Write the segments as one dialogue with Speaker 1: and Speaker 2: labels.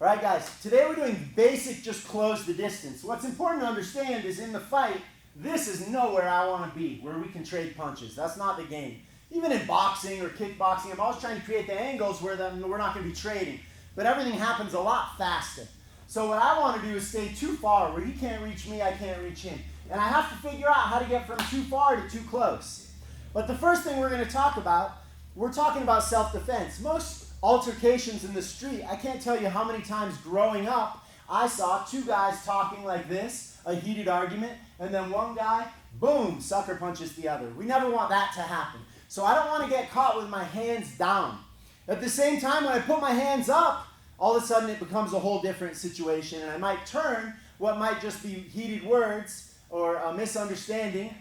Speaker 1: All right, guys, today we're doing basic just close the distance. What's important to understand is in the fight, this is nowhere I want to be, where we can trade punches. That's not the game. Even in boxing or kickboxing, I'm always trying to create the angles where we're not going to be trading. But everything happens a lot faster. So what I want to do is stay too far, where he can't reach me, I can't reach him. And I have to figure out how to get from too far to too close. But the first thing we're going to talk about, we're talking about self-defense. Most altercations in the street, I can't tell you how many times growing up I saw two guys talking like this, a heated argument, and then one guy, boom, sucker punches the other. We never want that to happen. So I don't want to get caught with my hands down. At the same time, when I put my hands up, all of a sudden it becomes a whole different situation, and I might turn what might just be heated words or a misunderstanding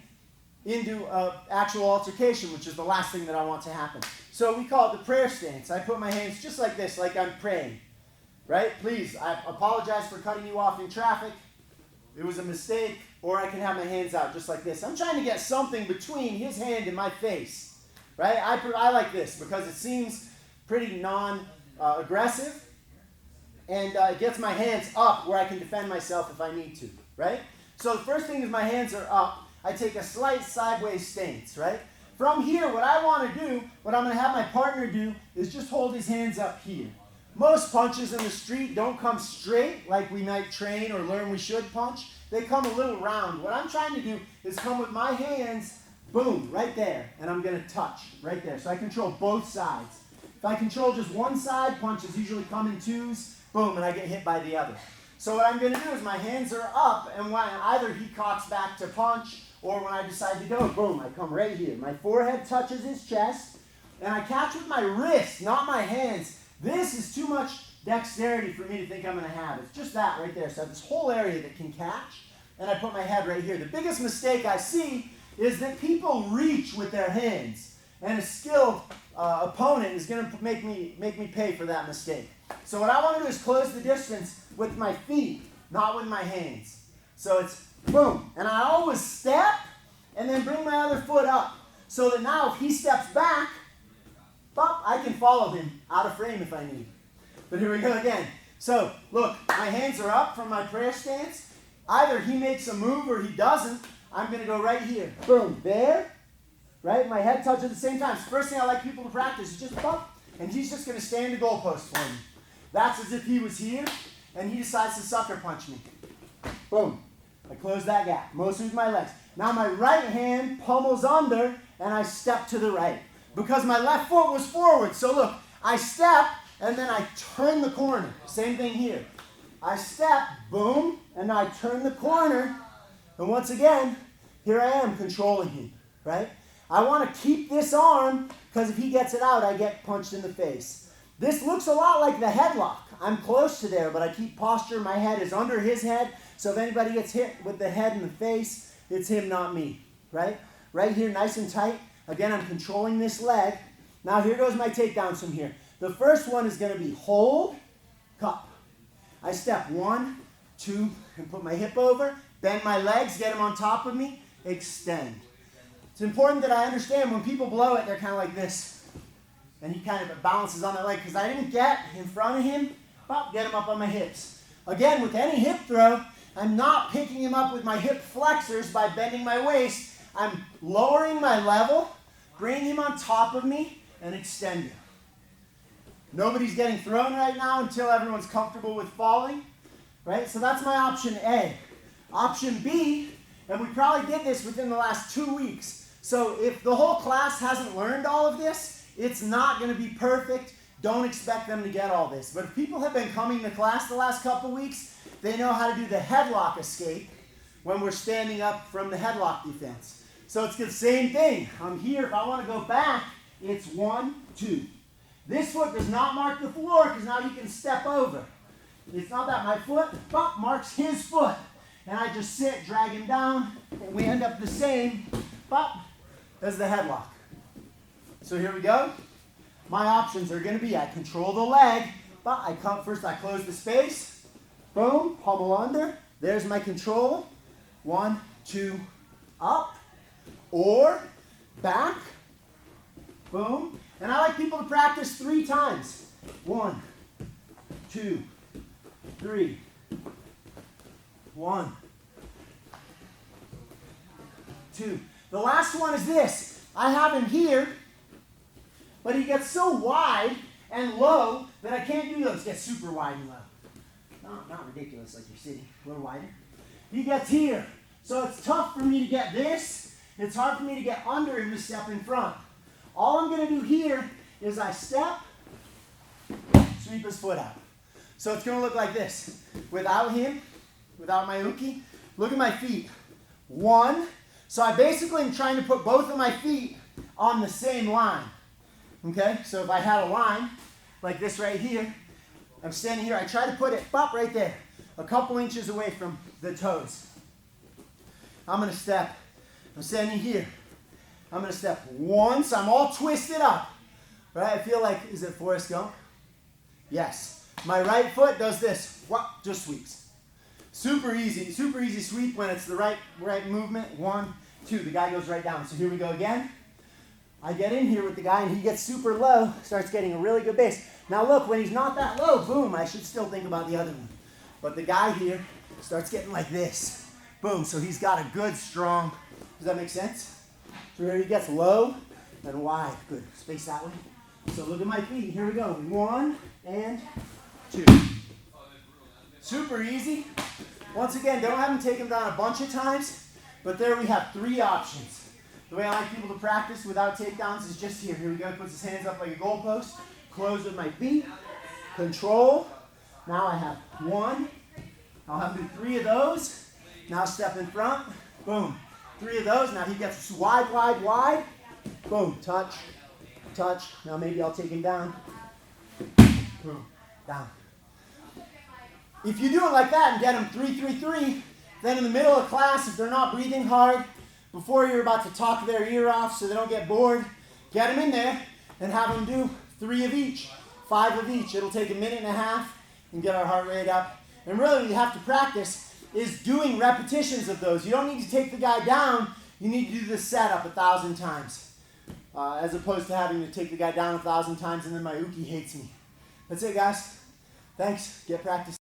Speaker 1: into an actual altercation, which is the last thing that I want to happen. So we call it the prayer stance. I put my hands just like this, like I'm praying. Right? Please, I apologize for cutting you off in traffic. It was a mistake. Or I can have my hands out just like this. I'm trying to get something between his hand and my face. Right? I like this because it seems pretty non-aggressive. And it gets my hands up where I can defend myself if I need to. Right? So the first thing is my hands are up. I take a slight sideways stance, right? From here, what I want to do, what I'm going to have my partner do, is just hold his hands up here. Most punches in the street don't come straight like we might train or learn we should punch. They come a little round. What I'm trying to do is come with my hands, boom, right there, and I'm going to touch right there. So I control both sides. If I control just one side, punches usually come in twos, boom, and I get hit by the other. So what I'm going to do is my hands are up, and when either he cocks back to punch, or when I decide to go, boom, I come right here. My forehead touches his chest, and I catch with my wrist, not my hands. This is too much dexterity for me to think I'm going to have. It's just that right there. So I have this whole area that can catch, and I put my head right here. The biggest mistake I see is that people reach with their hands, and a skilled opponent is going to make me pay for that mistake. So what I want to do is close the distance with my feet, not with my hands. So it's boom. And I always step and then bring my other foot up. So that now if he steps back, bop, I can follow him out of frame if I need. But here we go again. So look, my hands are up from my prayer stance. Either he makes a move or he doesn't. I'm going to go right here. Boom. There. Right? My head touches at the same time. So first thing I like people to practice is just bump. And he's just going to stand the goalpost for me. That's as if he was here and he decides to sucker punch me. Boom. I close that gap, mostly with my legs. Now my right hand pummels under, and I step to the right. Because my left foot was forward. So look, I step, and then I turn the corner. Same thing here. I step, boom, and I turn the corner. And once again, here I am controlling him, right? I want to keep this arm, because if he gets it out, I get punched in the face. This looks a lot like the headlock. I'm close to there, but I keep posture. My head is under his head. So if anybody gets hit with the head in the face, it's him, not me, right? Right here, nice and tight. Again, I'm controlling this leg. Now here goes my takedowns from here. The first one is going to be hold, cup. I step 1, 2, and put my hip over, bend my legs, get him on top of me, extend. It's important that I understand when people blow it, they're kind of like this. And he kind of balances on that leg because I didn't get in front of him, pop, get him up on my hips. Again, with any hip throw, I'm not picking him up with my hip flexors by bending my waist. I'm lowering my level, bringing him on top of me, and extending. Nobody's getting thrown right now until everyone's comfortable with falling. Right? So that's my option A. Option B, and we probably did this within the last 2 weeks. So if the whole class hasn't learned all of this, it's not going to be perfect. Don't expect them to get all this. But if people have been coming to class the last couple weeks, they know how to do the headlock escape when we're standing up from the headlock defense. So it's the same thing. I'm here. If I want to go back, it's 1, 2. This foot does not mark the floor because now he can step over. It's not that my foot marks his foot. And I just sit, drag him down, and we end up the same as the headlock. So here we go. My options are going to be I control the leg, but I close the space. Boom, pummel under. There's my control. 1, 2, up. Or back. Boom. And I like people to practice 3 times. 1, 2, 3. 1. 2. The last one is this. I have him here, but he gets so wide and low that I can't do those. Get super wide and low. Not ridiculous like you're sitting. A little wider. He gets here. So it's tough for me to get this. It's hard for me to get under him to step in front. All I'm going to do here is I step, sweep his foot out. So it's going to look like this. Without him, without my uke, look at my feet. 1. So I basically am trying to put both of my feet on the same line. Okay? So if I had a line like this right here, I'm standing here, I try to put it up right there, a couple inches away from the toes. I'm going to step. I'm standing here. I'm going to step once. I'm all twisted up. Right? I feel like, is it Forrest Gump? Yes. My right foot does this. Just sweeps. Super easy sweep when it's the right movement. 1, 2. The guy goes right down. So here we go again. I get in here with the guy and he gets super low, starts getting a really good base. Now look, when he's not that low, boom, I should still think about the other one. But the guy here starts getting like this. Boom, so he's got a good, strong, does that make sense? So here he gets low and wide. Good, space that way. So look at my feet, here we go. 1 and 2. Super easy. Once again, don't have him take him down a bunch of times, but there we have 3 options. The way I like people to practice without takedowns is just here. Here we go, puts his hands up like a goalpost, close with my feet, control. Now I have 1. I'll have him do 3 of those. Now step in front, boom. 3 of those, now he gets wide, wide, wide. Boom, touch, touch. Now maybe I'll take him down. Boom, down. If you do it like that and get them 3, 3, 3, then in the middle of class, if they're not breathing hard, before you're about to talk their ear off so they don't get bored, get them in there and have them do 3 of each, 5 of each. It'll take a minute and a half and get our heart rate up. And really what you have to practice is doing repetitions of those. You don't need to take the guy down. You need to do the setup 1,000 times. As opposed to having to take the guy down 1,000 times and then my uke hates me. That's it, guys. Thanks. Get practice.